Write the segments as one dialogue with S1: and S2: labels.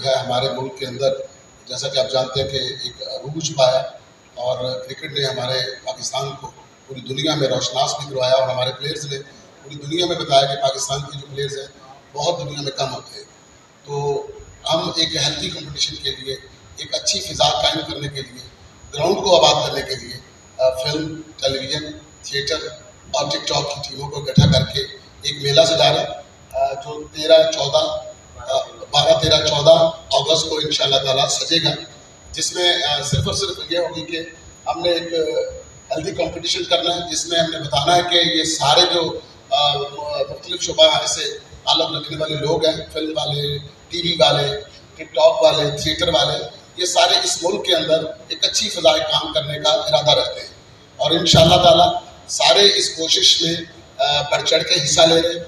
S1: ہے ہمارے ملک کے اندر جیسا کہ آپ جانتے ہیں کہ ایک عروج پایا اور کرکٹ نے ہمارے پاکستان کو پوری دنیا میں روشناس بھی کروایا اور ہمارے پلیئرز نے پوری دنیا میں بتایا کہ پاکستان کے جو پلیئرز ہیں بہت دنیا میں کم ہوتے ہیں. تو ہم ایک ہیلتھی کمپٹیشن کے لیے ایک اچھی فضا قائم کرنے کے لیے گراؤنڈ کو آباد کرنے کے لیے فلم، ٹیلی ویژن، تھیٹر اور ٹک ٹاک کی ٹیموں کو اکٹھا کر کے ایک میلہ سجا رہے ہیں جو 12-13-14 اگست کو انشاءاللہ تعالیٰ سجے گا، جس میں صرف اور صرف یہ ہوگی کہ ہم نے ایک ہیلتھی کمپٹیشن کرنا ہے جس میں ہم نے بتانا ہے کہ یہ سارے جو مختلف شعبہ سے تعلق رکھنے والے لوگ ہیں، فلم والے، ٹی وی والے، ٹک ٹاک والے، تھیٹر والے، یہ سارے اس ملک کے اندر ایک اچھی فضائے کام کرنے کا ارادہ رکھتے ہیں اور انشاءاللہ تعالیٰ سارے اس کوشش میں بڑھ چڑھ کے حصہ لے رہے ہیں.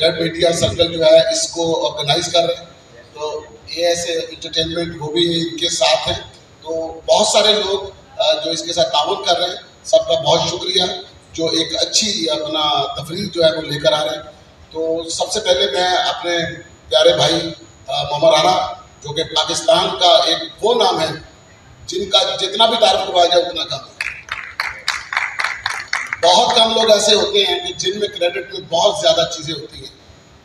S1: ریڈ میڈیا سرکل جو ہے اس کو آرگنائز کر رہے ہیں، تو یہ ایسے انٹرٹینمنٹ وہ بھی ان کے ساتھ ہیں. تو بہت سارے لوگ جو اس کے ساتھ تعاون کر رہے ہیں، سب کا بہت شکریہ جو ایک اچھی اپنا تفریح جو ہے وہ لے کر آ رہے ہیں. تو سب سے پہلے میں اپنے پیارے بھائی محمد رانا جو کہ پاکستان کا ایک وہ نام ہے جن کا جتنا بھی تعریف کروایا جائے اتنا کم ہے. بہت کم لوگ ایسے ہوتے ہیں کہ جن میں کریڈٹ میں بہت زیادہ چیزیں ہوتی ہیں.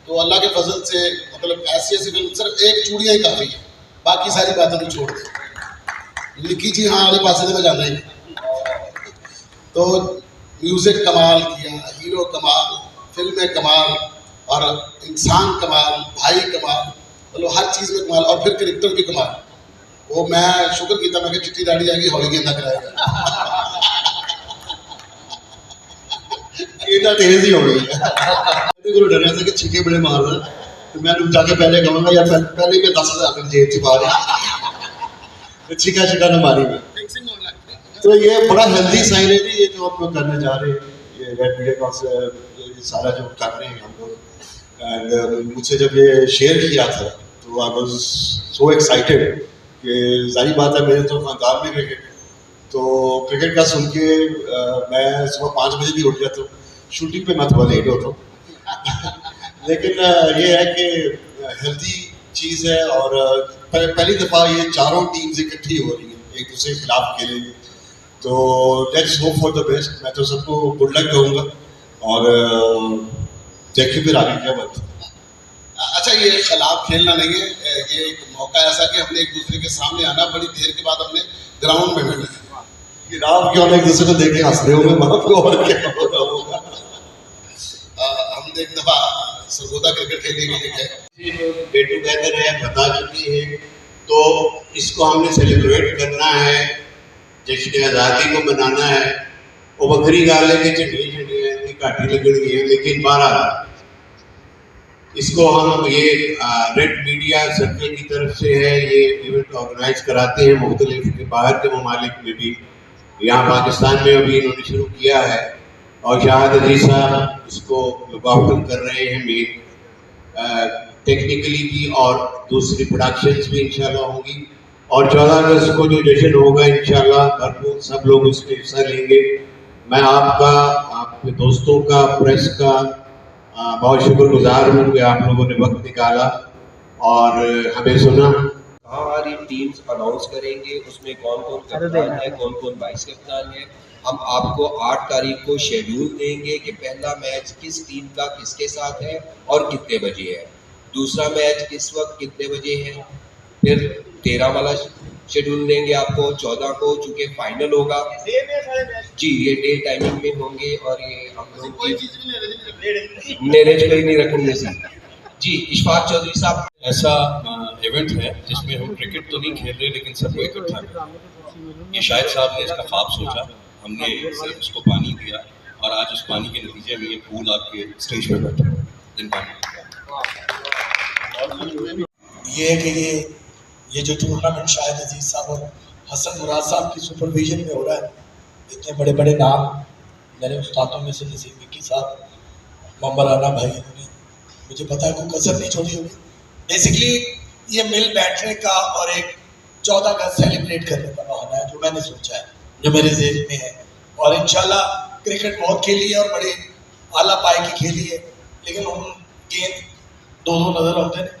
S1: تو اللہ کے فضل سے مطلب ایسی فلم صرف ایک چوڑیاں ہی کافی ہیں، باقی ساری باتیں تو چھوڑ دیں. لکھی جی ہاں والے پاسے سے میں جانا ہی. تو میوزک کمال کیا، ہیرو کمال، فلمیں کمال اور انسان کمال، بھائی کمال، مطلب ہر چیز میں کمال اور پھر کرکٹر بھی کمال. وہ میں شکر کیتا میں کہ چٹی داڑھی آ گئی ہولی گیندہ کرائے گا.
S2: اتنا تیز ہی ہو گئی ہے کو ڈر رہا تھا کہ چھکے بڑے مار رہا ہے، تو میں جا کے پہلے کہوں گا یا پہلے میں 10,000 تک جیب چ ماری چھکا نہ ماری میں. تو یہ بڑا ہیلدی سائن ہے جی، یہ جو ہم لوگ کرنے جا رہے ہیں، یہ ریڈ میڈیا کا یہ سارا جو کر رہے ہیں ہم لوگ. اینڈ مجھ سے جب یہ شیئر کیا تھا تو آئی واز سو ایکسائٹیڈ کہ ظاہر بات ہے میرے تو خاندان میں کرکٹ، تو کرکٹ کا سن کے میں صبح 5 بجے بھی اٹھ جاتا ہوں. شوٹنگ پہ میں تھوڑا لیٹ ہوتا ہوں لیکن یہ ہے کہ ہیلتھی چیز ہے اور پہلی دفعہ یہ چاروں ٹیمز اکٹھی ہو رہی ہیں، ایک دوسرے کے خلاف کھیلیں گے. تو let's hope for the best. میں تو سب کو گڈ لک کہوں گا اور دیکھیں پھر آگے کیا بات.
S1: اچھا یہ خلاف کھیلنا نہیں ہے، یہ ایک موقع ایسا کہ ہم نے ایک دوسرے کے سامنے آنا، بڑی دیر کے بعد ہم نے گراؤنڈ میں ملنا ہے.
S2: آپ کیوں ایک دوسرے کو دیکھ کے ہنس رہے ہوں گے وہاں پہ اور کیا ہوگا.
S1: ہم نے ایک دفعہ سرگودا کرکٹ کھیلنے کے لیے گئے.
S3: گیٹ ٹوگیدر ہے بتا چکی ہے، تو اس کو ہم نے سیلیبریٹ کرنا ہے، جشن آزادی کو منانا ہے. وہ بکری گالے کے چنڈی ہیں کاٹی لگڑ گئی ہے، لیکن بہرحال اس کو ہم یہ ریڈ میڈیا سرکل کی طرف سے ہے، یہ ایونٹ آرگنائز کراتے ہیں مختلف باہر کے ممالک میں بھی. یہاں پاکستان میں ابھی انہوں نے شروع کیا ہے اور شاہد عزیز صاحب اس کو لوک کر رہے ہیں مین ٹیکنیکلی بھی، اور دوسری پروڈکشنز بھی انشاءاللہ ہوں گی. اور 14 اگست کو جو جشن ہوگا انشاءاللہ بھرپور سب لوگ اس میں حصہ لیں گے. میں آپ کا، آپ کے دوستوں کا، پریس کا بہت شکر گزار ہوں کہ آپ لوگوں نے وقت نکالا اور ہمیں سنا.
S4: ہماری ٹیمز اناؤنس کریں گے، اس میں کون کون کپتان ہے، کون کون وائس کپتان ہے. ہم آپ کو 8 تاریخ کو شیڈیول دیں گے کہ پہلا میچ کس ٹیم کا کس کے ساتھ ہے اور کتنے بجے ہے، دوسرا میچ کس وقت کتنے بجے ہے. پھر 13 والا شیڈیول دیں گے آپ کو 14 کو، چونکہ فائنل ہوگا جی یہ ڈے ٹائمنگ میں ہوں گے. اور یہ ہم لوگ نیرج کوئی نہیں رکھیں گے جی. اشفاق چودھری صاحب
S5: ایسا ایونٹ ہے جس میں ہم کرکٹ تو نہیں کھیل رہے لیکن سب کو اکٹھا کریں. یہ شاہد صاحب نے اس کا خواب سوچا، ہم نے صرف اس کو پانی دیا اور آج اس پانی کے نتیجے میں یہ پھول آپ کے اسٹیج پہ بیٹھے ہوئے.
S6: یہ ہے کہ یہ جو ٹورنامنٹ شاہد عزیز صاحب اور حسن مراد صاحب کی سپرویژن میں ہو رہا ہے. اتنے بڑے بڑے نام میرے استادوں میں سے نسیم مکی صاحب، محمد رانا بھائی، انہوں نے مجھے پتا ہے کوئی کسر نہیں چھوڑی ہوگی. بیسکلی یہ مل بیٹھنے کا اور ایک 14 کا سیلیبریٹ کرنے کا بہانہ ہے جو میں نے سوچا ہے، جو میرے ذہن میں ہے. اور انشاءاللہ کرکٹ بہت کھیلی ہے اور بڑے اعلیٰ پائے کی کھیلی ہے، لیکن ہم گیند 2 نظر آتے ہیں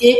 S7: A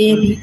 S7: A, B